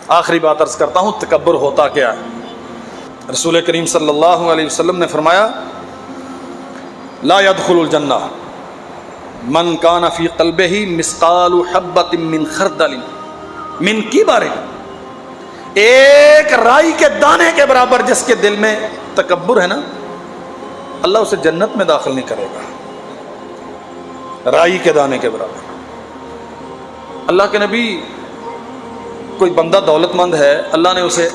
آخری بات عرض کرتا ہوں، تکبر ہوتا کیا ہے؟ رسول کریم صلی اللہ علیہ وسلم نے فرمایا لا يدخل الجنہ من کان فی قلبہ مثقال حبۃ من خردل من کبر، ایک رائی کے دانے کے برابر جس کے دل میں تکبر ہے نا، اللہ اسے جنت میں داخل نہیں کرے گا، رائی کے دانے کے برابر۔ اللہ کے نبی، کوئی بندہ دولت مند ہے، اللہ نے اسے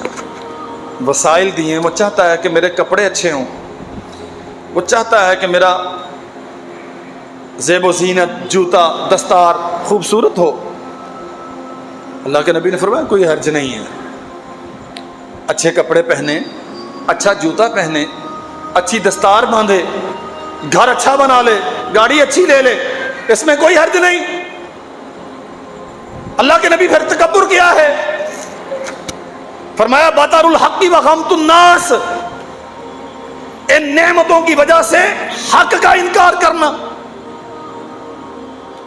وسائل دیے ہیں، وہ چاہتا ہے کہ میرے کپڑے اچھے ہوں، وہ چاہتا ہے کہ میرا زیب و زینت، جوتا دستار خوبصورت ہو۔ اللہ کے نبی نے فرمایا کوئی حرج نہیں ہے، اچھے کپڑے پہنے، اچھا جوتا پہنے، اچھی دستار باندھے، گھر اچھا بنا لے، گاڑی اچھی لے لے، اس میں کوئی حرج نہیں۔ اللہ کے نبی پھر تکبر کیا ہے؟ فرمایا بطر الحق وغمط الناس، ان نعمتوں کی وجہ سے حق کا انکار کرنا۔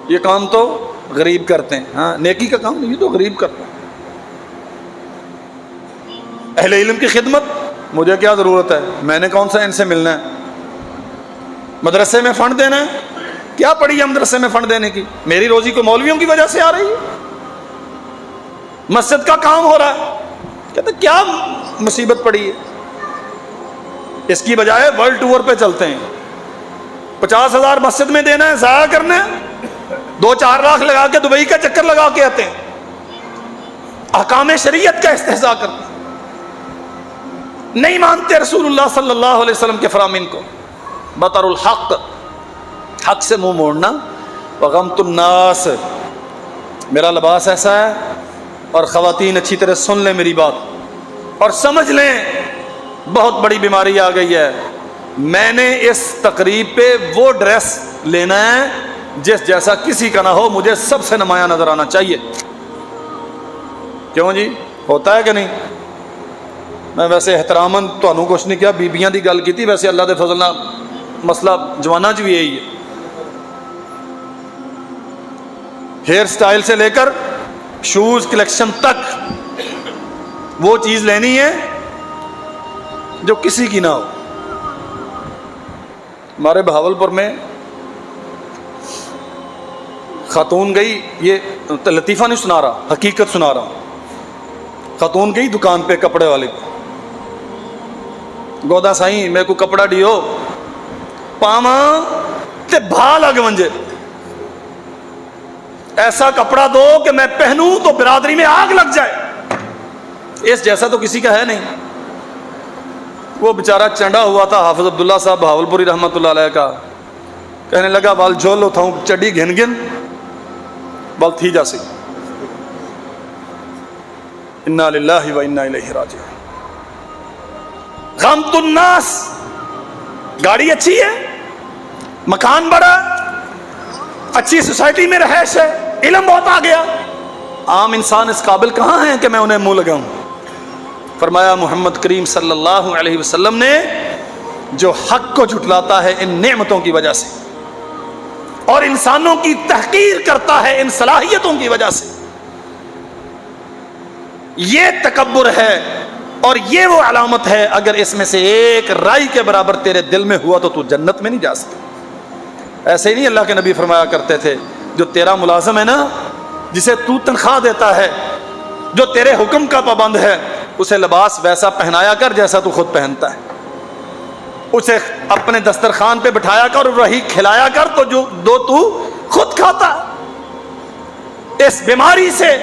یہ کام تو غریب کرتے ہیں، ہاں نیکی کا کام نہیں، یہ تو غریب کرتا ہے۔ اہل علم کی خدمت، مجھے کیا ضرورت ہے، میں نے کون سا ان سے ملنا ہے؟ مدرسے میں فنڈ دینا ہے، کیا پڑی ہے مدرسے میں فنڈ دینے کی؟ میری روزی کو مولویوں کی وجہ سے آ رہی ہے۔ مسجد کا کام ہو رہا ہے، کہتے کیا مصیبت پڑی ہے؟ اس کی بجائے ورلڈ ٹور پہ چلتے ہیں، 50,000 مسجد میں دینا ہے، ضائع کرنا ہے، 2-4 لاکھ لگا کے دبئی کا چکر لگا کے آتے ہیں، احکام شریعت کا استہزاء کرتے ہیں، نہیں مانتے رسول اللہ صلی اللہ علیہ وسلم کے فرامین کو۔ بطر الحق، حق سے منہ موڑنا، وغمط الناس، میرا لباس ایسا ہے، اور خواتین اچھی طرح سن لیں میری بات اور سمجھ لیں بہت بڑی بیماری آ گئی ہے، میں نے اس تقریب پہ وہ ڈریس لینا ہے جس جیسا کسی کا نہ ہو، مجھے سب سے نمایاں نظر آنا چاہیے۔ کیوں جی، ہوتا ہے کہ نہیں؟ میں ویسے احتراماً تانوں کچھ نہیں کیا، بیبیاں دی گل کی تھی، ویسے اللہ دے فضل نال مسئلہ جواناں چ بھی یہی ہے۔ ہیئر سٹائل سے لے کر شوز کلیکشن تک وہ چیز لینی ہے جو کسی کی نہ ہو۔ ہمارے بہاولپور میں خاتون گئی، یہ لطیفہ نہیں سنا رہا، حقیقت سنا رہا ہوں۔ خاتون گئی دکان پہ کپڑے والے پہ، گودا سائیں میں کو کپڑا ڈیو پاواں تے بھا لگ ونجے، ایسا کپڑا دو کہ میں پہنوں تو برادری میں آگ لگ جائے، اس جیسا تو کسی کا ہے نہیں۔ وہ بیچارہ چنڈا ہوا تھا، حافظ عبداللہ صاحب بہاولپوری رحمۃ اللہ علیہ کا، کہنے لگا بال جھول اٹھاؤں چڈی گھن گھن بال تھی جا سی، انا للہ و انا الیہ راجعون۔ غمط الناس، گاڑی اچھی ہے، مکان بڑا، اچھی سوسائٹی میں رہائش ہے، علم بہت آ گیا، عام انسان اس قابل کہاں ہیں کہ میں انہیں منہ لگاؤں؟ فرمایا محمد کریم صلی اللہ علیہ وسلم نے جو حق کو جھٹلاتا ہے ان نعمتوں کی وجہ سے اور انسانوں کی تحقیر کرتا ہے ان صلاحیتوں کی وجہ سے، یہ تکبر ہے اور یہ وہ علامت ہے، اگر اس میں سے ایک رائی کے برابر تیرے دل میں ہوا تو جنت میں نہیں جا سکتا۔ ایسے ہی نہیں اللہ کے نبی فرمایا کرتے تھے، جو تیرا ملازم ہے نا، جسے تو تنخواہ دیتا ہے، جو تیرے حکم کا پابند ہے، اسے لباس ویسا پہنایا کر جیسا تو خود پہنتا ہے، اسے اپنے دسترخوان پہ بٹھایا کر اور وہی کھلایا کر تو جو دو تو خود کھاتا۔ اس بیماری سے،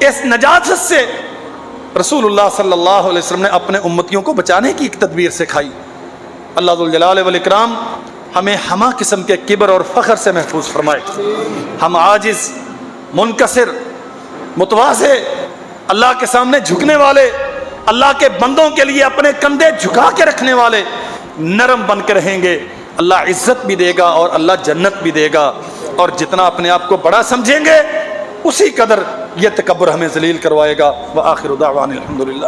اس نجاست سے رسول اللہ صلی اللہ علیہ وسلم نے اپنے امتیوں کو بچانے کی ایک تدبیر سکھائی۔ اللہ ذوالجلال والاکرام ہمیں ہمہ قسم کے کبر اور فخر سے محفوظ فرمائے، ہم عاجز، منکسر، متواضع، اللہ کے سامنے جھکنے والے، اللہ کے بندوں کے لیے اپنے کندھے جھکا کے رکھنے والے نرم بن کے رہیں گے، اللہ عزت بھی دے گا اور اللہ جنت بھی دے گا، اور جتنا اپنے آپ کو بڑا سمجھیں گے اسی قدر یہ تکبر ہمیں ذلیل کروائے گا۔ وآخر دعوانا الحمدللہ۔